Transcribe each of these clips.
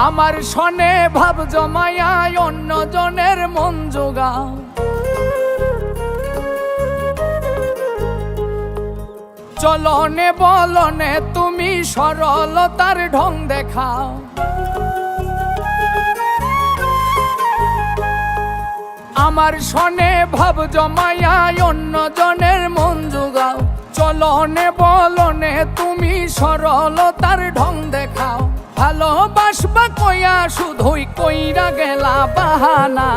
আমার সনে ভাব জমায়া অন্যজনের মন জোগাও। চলনে বলনে তুমি সরলতার ঢং দেখাও। আমার সনে ভাব জমায়া অন্যজনের মন জোগাও। চলনে বলনে তুমি সরলতার ঢং দেখাও। ভালোবাসবা কইয়া শুধুই কইরা গেলা বাহানা।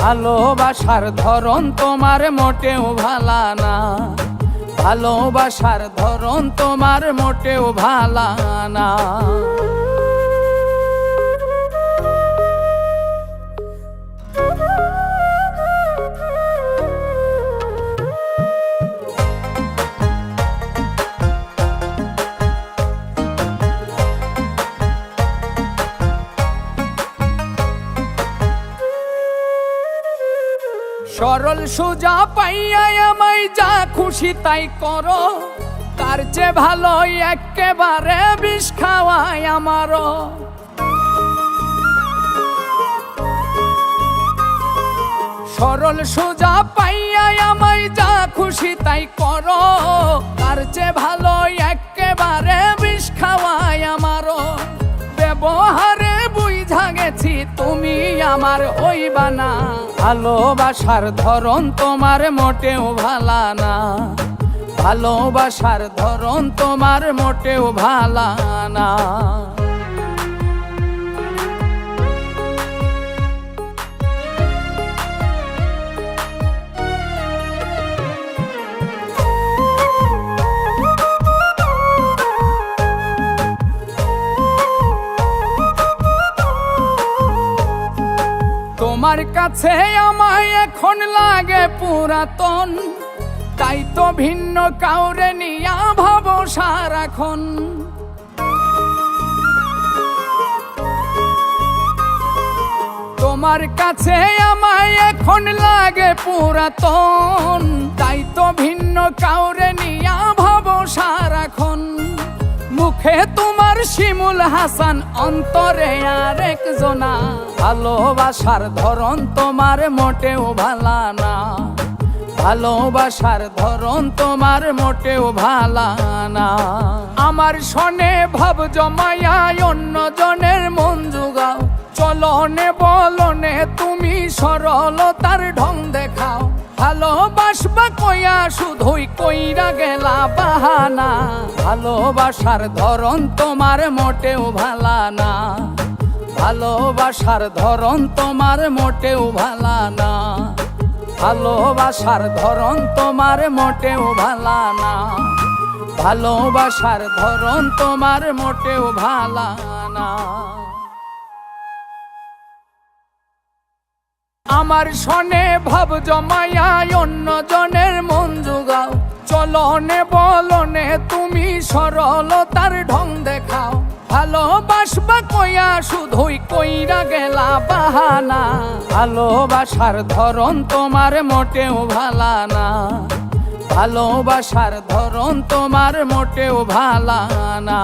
ভালোবাসার ধরন তোমার মোটেও ভালা না। ভালোবাসার ধরন তোমার মোটেও ভালা না। সরল সোজা পাইয়া আমায় যা খুশি তাই করো। তার চেয়ে ভালো একেবারে বিষ খাওয়ায় আমারও। সরল সোজা পাইয়া আমায় যা খুশি তাই করো। তার চেয়ে ভালো একেবারে বিষ খাওয়ায় আমারও। ব্যবহারে বুঝা গেছি তুমি আমার হইবা না। ভালোবাসার ধরন তোমার মোটেও ভালা না। ভালোবাসার ধরন তোমার মোটেও ভালা না। তোমার কাছে আমায় এখন লাগে পুরাতন। তাই তো ভিন্ন কাউরে নিয়া ভাব সারাক্ষণ। তোমার কাছে আমায় এখন লাগে পুরাতন। তাই তো ভিন্ন কাউরে নিয়া ভাব সারাক্ষণ। মুখে তোমার শিমুল হাসান অন্তরে আরেক জনা। ভালোবাসার ধরন তোমার মোটেও ভালা না। ভালোবাসার ধরন তোমার মোটেও ভালা না। আমার সনে ভাব জমায়া অন্যজনের মন জোগাও। চলনে বলনে তুমি সরলতার ঢং দেখাও। ভালোবাসবা কইয়া শুধুই কইরা গেলা বাহানা। ভালোবাসার ধরন তোমার মোটেও ভালা না। ভালোবাসার ধরন তোমার মোটেও ভালা না। ভালোবাসার ধরন তোমার মোটেও ভালা না। ভালোবাসার ধরন তোমার মোটেও ভালা না। আমার সনে ভাব জমায়া অন্যজনের মন জোগাও। চলনে বলনে তুমি সরলতার ঢং দেখাও। ভালোবাসবা কইয়া শুধুই কইরা গেলা বাহানা। ভালোবাসার ধরন তোমার মোটেও ভালা না। ভালোবাসার ধরন তোমার মোটেও ভালা না।